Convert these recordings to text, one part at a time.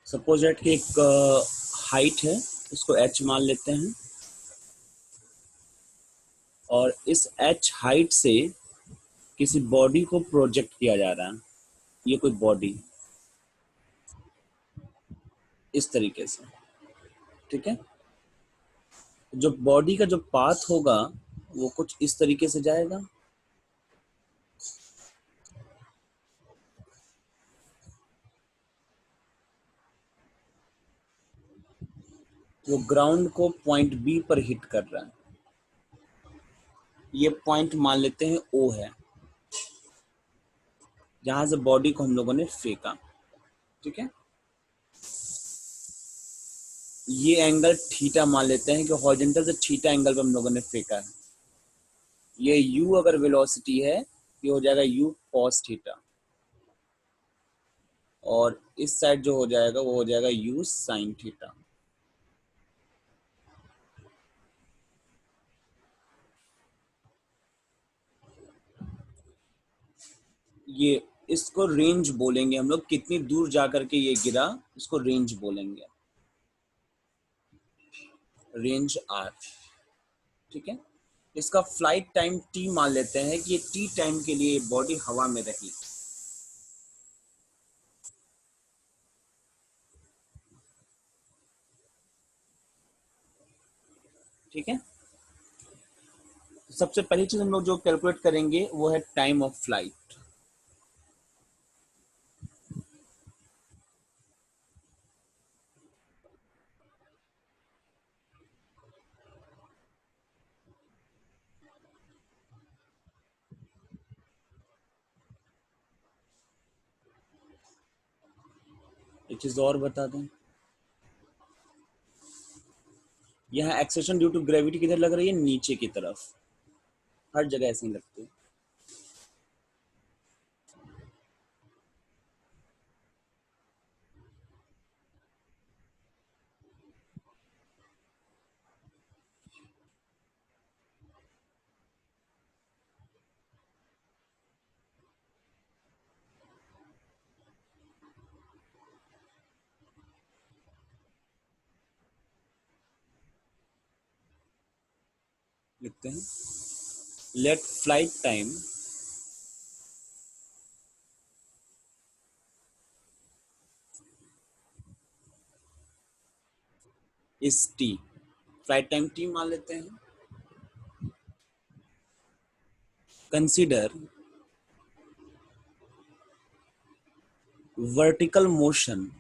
Suppose that कि एक height है, इसको h मान लेते हैं, और इस h हाइट से किसी बॉडी को प्रोजेक्ट किया जा रहा है। ये कोई बॉडी इस तरीके से, ठीक है। जो बॉडी का जो पाथ होगा वो कुछ इस तरीके से जाएगा। वो ग्राउंड को पॉइंट बी पर हिट कर रहा है। ये पॉइंट मान लेते हैं ओ है, जहां से बॉडी को हम लोगों ने फेंका, ठीक है। ये एंगल थीटा मान लेते हैं कि हॉरिजॉन्टल से थीटा एंगल पे हम लोगों ने फेंका है। ये u अगर वेलोसिटी है, ये हो जाएगा u cos थीटा, और इस साइड जो हो जाएगा वो हो जाएगा u sin थीटा। ये इसको रेंज बोलेंगे हम लोग, कितनी दूर जाकर के ये गिरा, इसको रेंज बोलेंगे, रेंज r, ठीक है। इसका फ्लाइट टाइम t मान लेते हैं कि ये t टाइम के लिए बॉडी हवा में रही, ठीक है। सबसे पहली चीज हम लोग जो कैलकुलेट करेंगे वो है टाइम ऑफ फ्लाइट। एक चीज और बता दें, यहाँ एक्सेलरेशन ड्यू टू ग्रेविटी किधर लग रही है, नीचे की तरफ। हर जगह ऐसे ही लगती है। लिखते हैं, let flight time is t. Flight time t मान लेते हैं। Consider vertical motion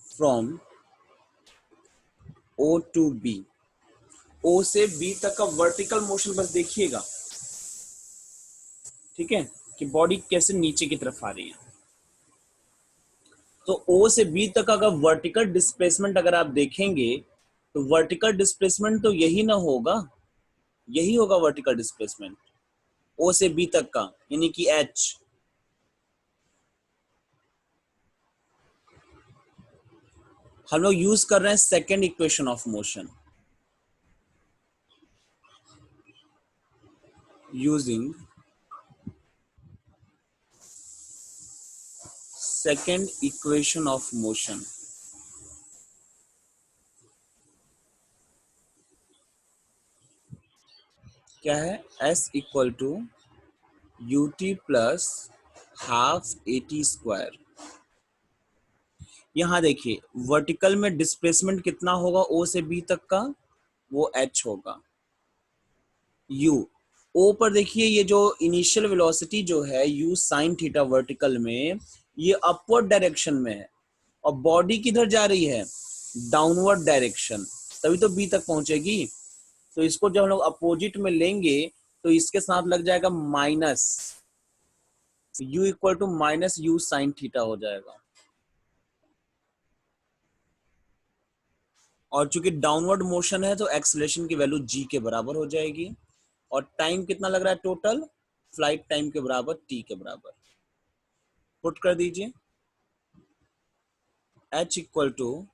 from O to B. O से बी तक का वर्टिकल मोशन बस देखिएगा, ठीक है, कि बॉडी कैसे नीचे की तरफ आ रही है। तो ओ से बी तक का अगर वर्टिकल डिस्प्लेसमेंट अगर आप देखेंगे, तो वर्टिकल डिस्प्लेसमेंट तो यही ना होगा, यही होगा वर्टिकल डिस्प्लेसमेंट ओ से बी तक का, यानी कि एच। हम लोग यूज कर रहे हैं second equation of motion, using second equation of motion. क्या है, S equal to u t plus half a t square. यहाँ देखिए वर्टिकल में डिस्प्लेसमेंट कितना होगा ओ से बी तक का, वो h होगा। u ओ पर देखिए, ये जो इनिशियल वेलोसिटी जो है u साइन थीटा वर्टिकल में, ये अपवर्ड डायरेक्शन में है, और बॉडी किधर जा रही है, डाउनवर्ड डायरेक्शन, तभी तो बी तक पहुंचेगी। तो इसको जब हम लोग अपोजिट में लेंगे तो इसके साथ लग जाएगा minus, u equal to minus u sine theta हो जाएगा। और चूंकि डाउनवर्ड मोशन है तो एक्सेलरेशन की वैल्यू g के बराबर हो जाएगी, और टाइम कितना लग रहा है टोटल, फ्लाइट टाइम के बराबर t के बराबर। पुट कर दीजिए, h equal to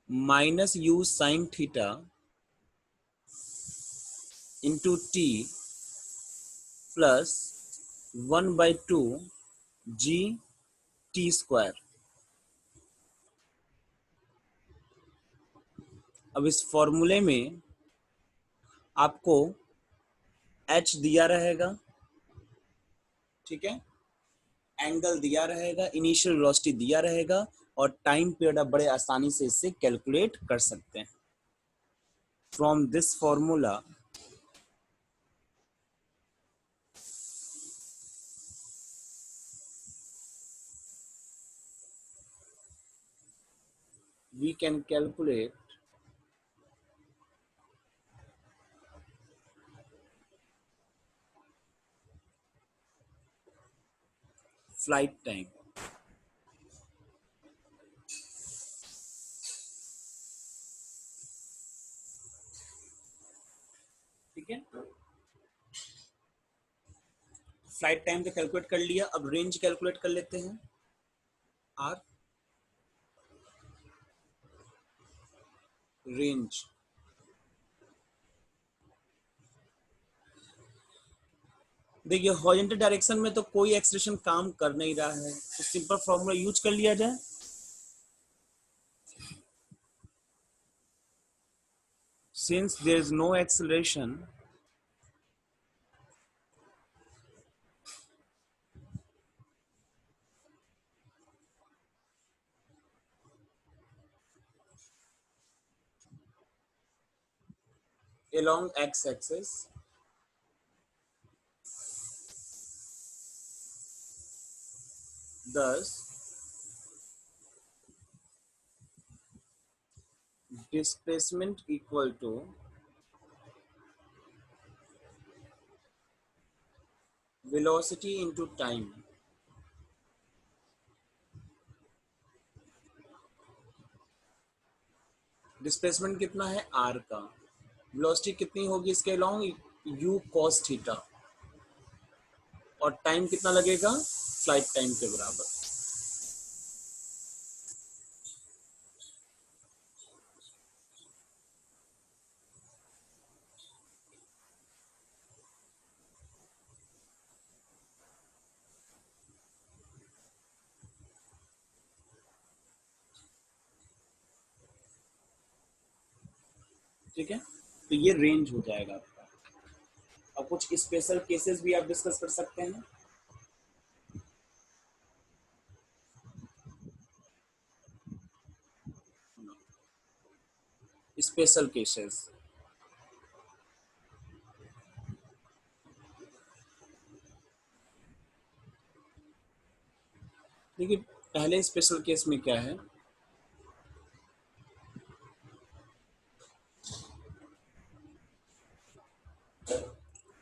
minus u sine theta into t plus 1/2 g t square. अब इस फॉर्मूले में आपको एच दिया रहेगा, ठीक है, एंगल दिया रहेगा, इनिशियल वेलोसिटी दिया रहेगा, और टाइम पीरियड आप बड़े आसानी से इससे कैलकुलेट कर सकते हैं। From this formula we can calculate flight time। ठीक है, फ्लाइट टाइम तो कैलकुलेट कर लिया, अब रेंज कैलकुलेट कर लेते हैं। आर रेंज, देखिए हॉरिजॉन्टल डायरेक्शन में तो कोई एक्सलेशन काम कर नहीं रहा है, तो सिंपल फॉर्मूला यूज कर लिया जाए। Since there is no acceleration, along x axis, thus displacement equal to velocity into time। Displacement कितना है r का, वेलोसिटी कितनी होगी इसके अलोंग u cos थीटा, और टाइम कितना लगेगा फ्लाइट टाइम के बराबर। ठीक है, तो ये रेंज हो जाएगा आपका। अब कुछ स्पेशल केसेस भी आप डिस्कस कर सकते हैं। स्पेशल केसेस, देखिए पहले स्पेशल केस में क्या है,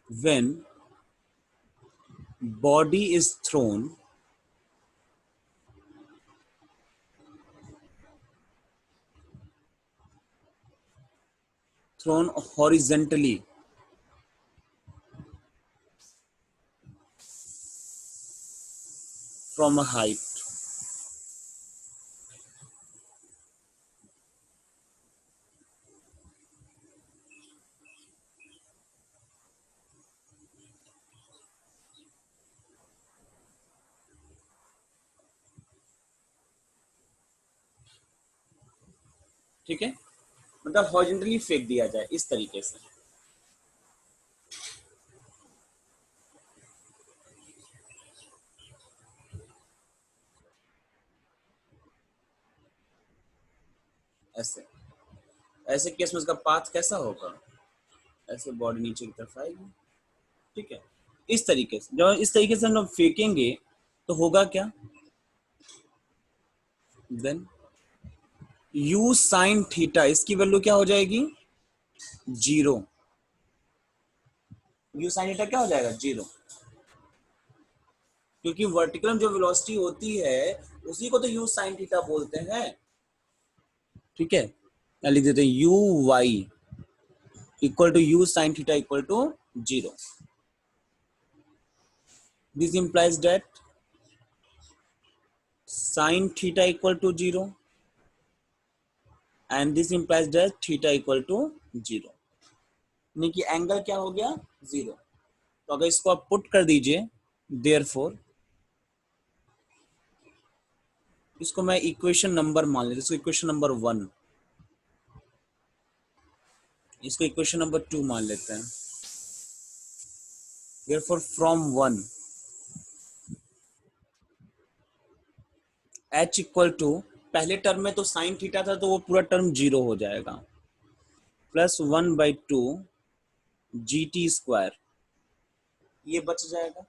when body is thrown horizontally from a height। ठीक है, मतलब हॉरिजॉन्टली फेंक दिया जाए इस तरीके से। ऐसे ऐसे केस में उसका पाथ कैसा होगा, ऐसे बॉडी नीचे की तरफ आएगी। ठीक है, इस तरीके से जब इस तरीके से हम लोग फेंकेंगे तो होगा क्या, देन u साइन थीटा, इसकी वैल्यू क्या हो जाएगी, जीरो। u साइन थीटा क्या हो जाएगा, जीरो, क्योंकि वर्टिकल जो वेलोसिटी होती है उसी को तो u साइन थीटा बोलते हैं। ठीक है, लिख देते हैं u y equal to u sine theta equal to zero. This implies that sine theta equal to zero and this implies that theta equal to zero, यानी कि एंगल क्या हो गया, जीरो। तो अगर इसको आप पुट कर दीजिए, देयरफॉर इसको मैं इक्वेशन नंबर मान लेता हूं, इसको इक्वेशन नंबर 1, इसको इक्वेशन नंबर 2 मान लेते हैं। Therefore from 1 h equal to, पहले टर्म में तो साइन थीटा था तो वो पूरा टर्म 0 हो जाएगा, प्लस 1/2 GT स्क्वायर, ये बच जाएगा,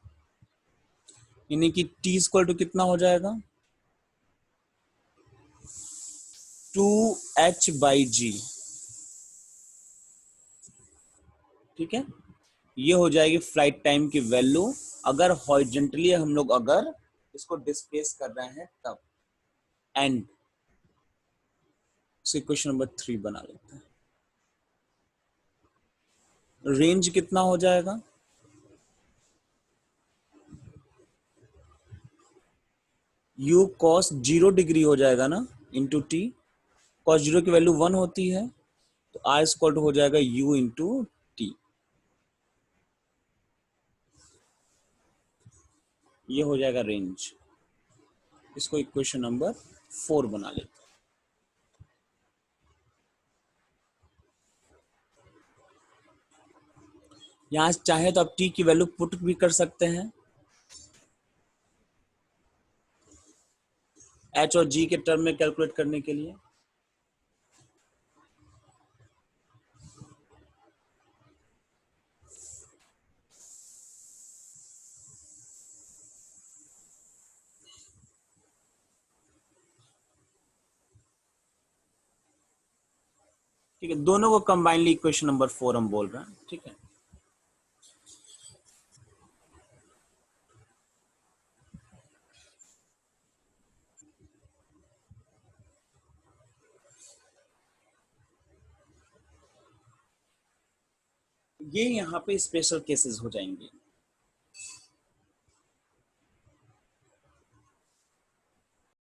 यानी कि t इक्वल टू कितना हो जाएगा, 2h/g। ठीक है, ये हो जाएगी फ्लाइट टाइम की वैल्यू, अगर हॉरिजॉन्टली हम लोग अगर इसको डिस्प्लेस कर रहे हैं तब। एंड इक्वेशन नंबर 3 बना लेते हैं। रेंज कितना हो जाएगा, u cos 0 डिग्री हो जाएगा ना, इंटू टी, cos 0 की वैल्यू 1 होती है, तो r स्क्वायर हो जाएगा u इंटू टी। ये हो जाएगा रेंज। इसको इक्वेशन नंबर 4 बना लेते हैं। यहां चाहे तो आप t की वैल्यू पुट भी कर सकते हैं h और g के टर्म में कैलकुलेट करने के लिए। ठीक है, दोनों को कंबाइनली इक्वेशन नंबर 4 हम बोल रहे हैं। ठीक है, ये यहाँ पे स्पेशल केसेस हो जाएंगे।